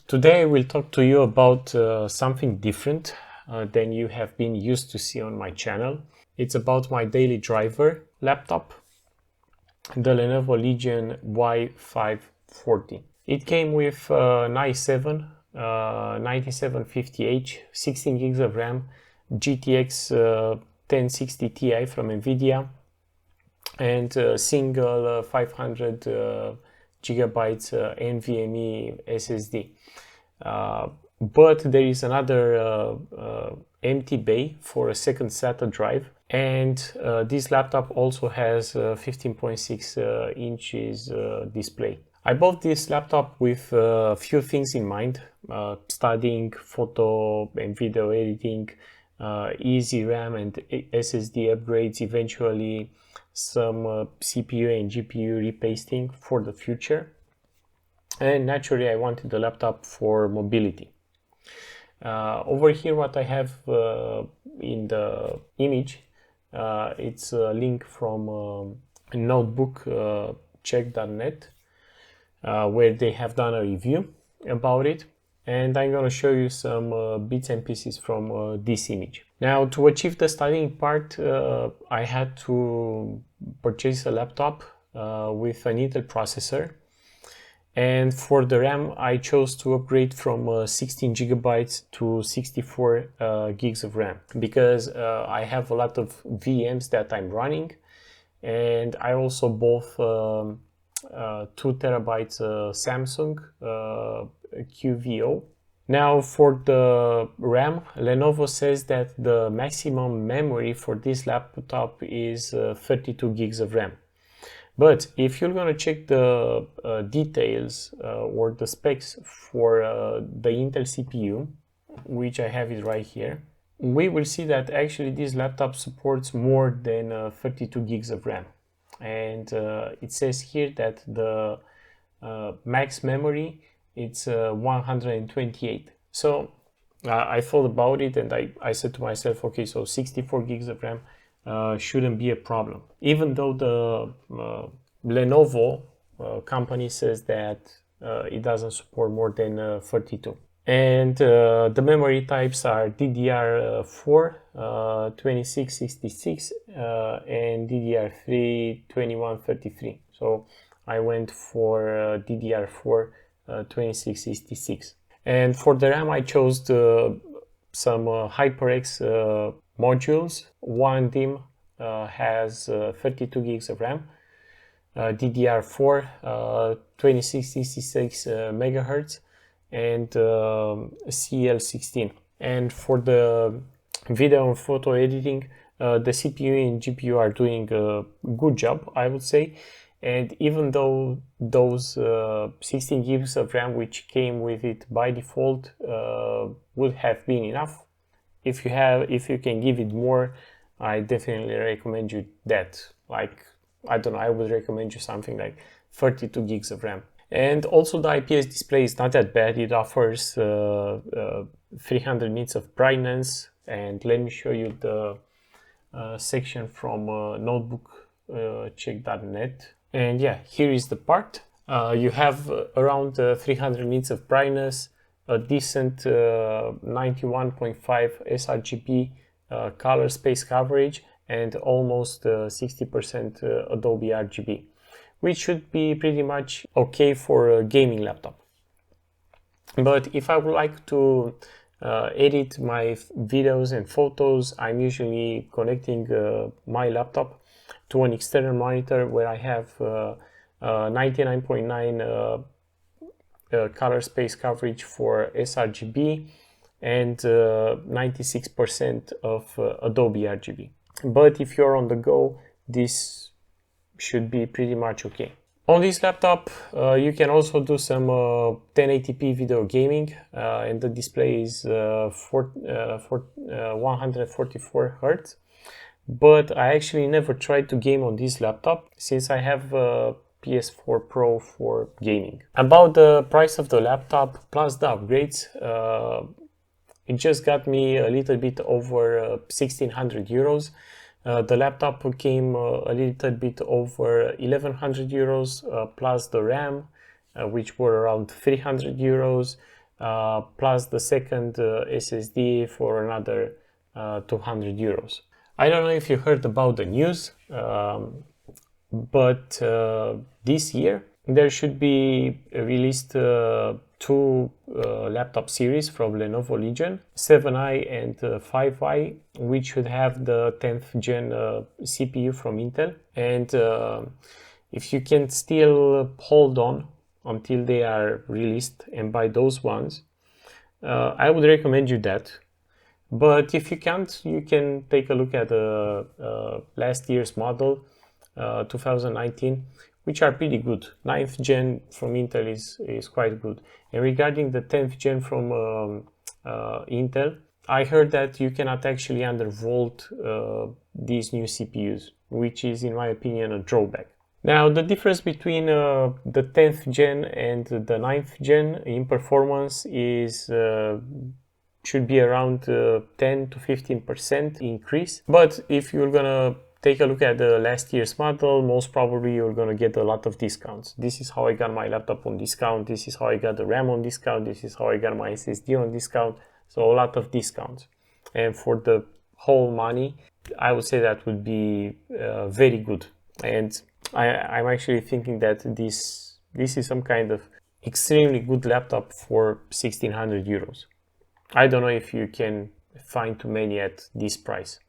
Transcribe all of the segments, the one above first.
Today I will talk to you about something different than you have been used to see on my channel. It's about my daily driver laptop, the Lenovo Legion Y540. It came with an i7 9750H, 16 gigs of RAM, GTX 1060 Ti from NVIDIA, and a single 500 gigabytes NVMe SSD. But there is another empty bay for a second SATA drive, and this laptop also has a 15.6 inches display. I bought this laptop with a few things in mind: studying, photo and video editing, easy RAM and SSD upgrades, eventually some CPU and GPU repasting for the future. And naturally I wanted a laptop for mobility. Over here what I have in the image, it's a link from notebookcheck.net, where they have done a review about it, and I'm going to show you some bits and pieces from this image. Now, to achieve the studying part, I had to purchase a laptop with an Intel processor, and for the RAM I chose to upgrade from 16 gigabytes to 64 gigs of RAM, because I have a lot of VMs that I'm running, and I also bought 2 terabytes Samsung QVO. Now for the RAM, Lenovo says that the maximum memory for this laptop is 32 gigs of RAM. But if you're going to check the details or the specs for the Intel CPU, which I have it right here, we will see that actually this laptop supports more than 32 gigs of RAM. And it says here that the max memory, it's 128. So I thought about it, and I said to myself, okay, so 64 gigs of RAM shouldn't be a problem, even though the Lenovo company says that it doesn't support more than 32. And the memory types are DDR4 2666 and DDR3 2133. So I went for DDR4 2666. And for the RAM I chose some HyperX modules. One DIMM has 32 gigs of RAM, DDR4 2666 megahertz, and CL16. And for the video and photo editing, the CPU and GPU are doing a good job, I would say. And even though those 16 gigs of RAM which came with it by default would have been enough, if you can give it more, I definitely recommend you that. Like, I don't know, I would recommend you something like 32 gigs of RAM. And also the IPS display is not that bad. It offers 300 nits of brightness. And let me show you the section from notebookcheck.net. And yeah, here is the part. You have around 300 nits of brightness, a decent 91.5 sRGB color space coverage, and almost 60% Adobe RGB, which should be pretty much okay for a gaming laptop. But if I would like to edit my videos and photos, I'm usually connecting my laptop to an external monitor where I have 99.9 color space coverage for sRGB and 96% of Adobe RGB. But if you're on the go, this should be pretty much okay. On this laptop, you can also do some 1080p video gaming, and the display is 144 Hz. But I actually never tried to game on this laptop, since I have a PS4 Pro for gaming. About the price of the laptop plus the upgrades, it just got me a little bit over 1600 euros. The laptop came a little bit over 1100 euros plus the RAM, which were around 300 euros. plus the second SSD for another 200 euros. I don't know if you heard about the news, but this year there should be released two laptop series from Lenovo Legion, 7i and 5i, which should have the 10th gen CPU from Intel. And if you can still hold on until they are released and buy those ones, I would recommend you that. But if you can't, you can take a look at the last year's model, 2019, which are pretty good. 9th gen from Intel is quite good. And regarding the 10th gen from Intel, I heard that you cannot actually undervolt these new CPUs, which is, in my opinion, a drawback. Now, the difference between the 10th gen and the 9th gen in performance is should be around 10 to 15% increase. But if you're gonna take a look at the last year's model, most probably you're gonna get a lot of discounts. This is how I got my laptop on discount. This is how I got the RAM on discount. This is how I got my SSD on discount. So a lot of discounts. And for the whole money, I would say that would be very good. And I'm actually thinking that this is some kind of extremely good laptop for 1600 euros. I don't know if you can find too many at this price.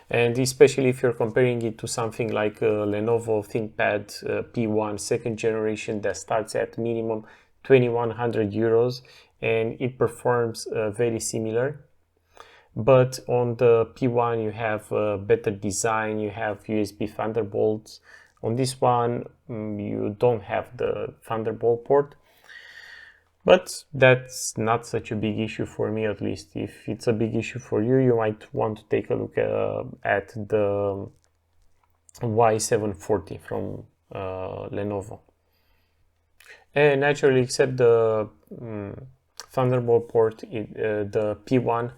And especially if you're comparing it to something like a Lenovo ThinkPad P1 second generation that starts at minimum 2100 euros and it performs very similar. But on the P1 you have better design, you have USB Thunderbolts. On this one you don't have the Thunderbolt port. But that's not such a big issue for me, at least. If it's a big issue for you, you might want to take a look at the Y540 from Lenovo. And naturally, except the Thunderbolt port, the P1,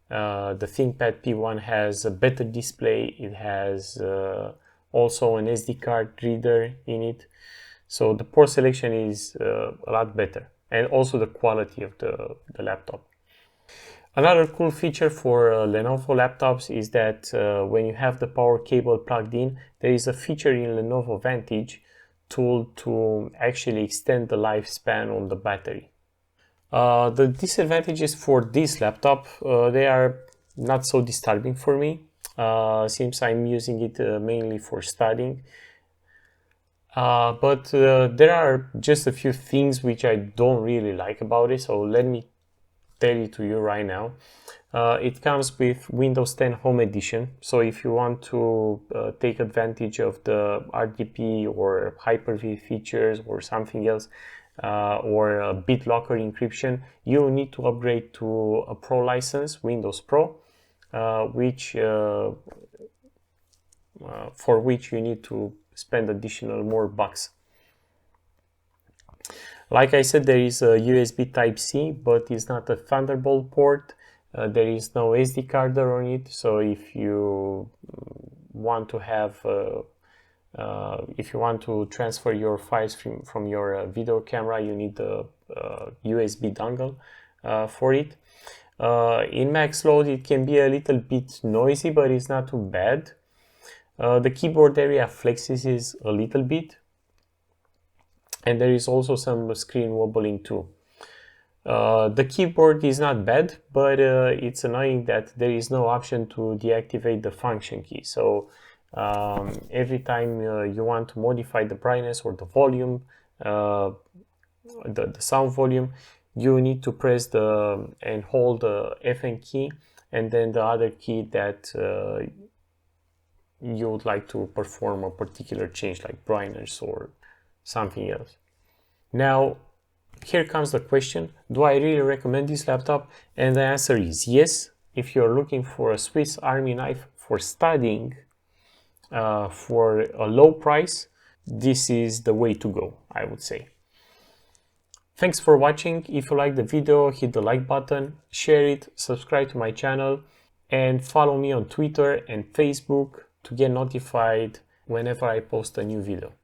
the ThinkPad P1 has a better display. It has also an SD card reader in it. So the port selection is a lot better. And also the quality of the laptop. Another cool feature for Lenovo laptops is that when you have the power cable plugged in, there is a feature in Lenovo Vantage tool to actually extend the lifespan on the battery. The disadvantages for this laptop, they are not so disturbing for me, since I'm using it mainly for studying. But there are just a few things which I don't really like about it, so let me tell it to you right now. It comes with Windows 10 Home Edition, so if you want to take advantage of the RDP or Hyper-V features or something else, or BitLocker encryption, you need to upgrade to a Pro license, Windows Pro, for which you need to spend additional more bucks. Like I said, there is a USB Type-C, but it's not a Thunderbolt port. There is no SD card on it, so if you want to have, if you want to transfer your files from your video camera, you need the USB dongle for it. In max load, it can be a little bit noisy, but it's not too bad. The keyboard area flexes a little bit, and there is also some screen wobbling too. The keyboard is not bad, but it's annoying that there is no option to deactivate the function key. So every time you want to modify the brightness or the volume, the sound volume, you need to press and hold the FN key and then the other key that you would like to perform a particular change, like brightness or something else. Now, here comes the question, do I really recommend this laptop? And the answer is yes. If you're looking for a Swiss Army knife for studying for a low price, this is the way to go, I would say. Thanks for watching. If you like the video, hit the like button, share it, subscribe to my channel, and follow me on Twitter and Facebook to get notified whenever I post a new video.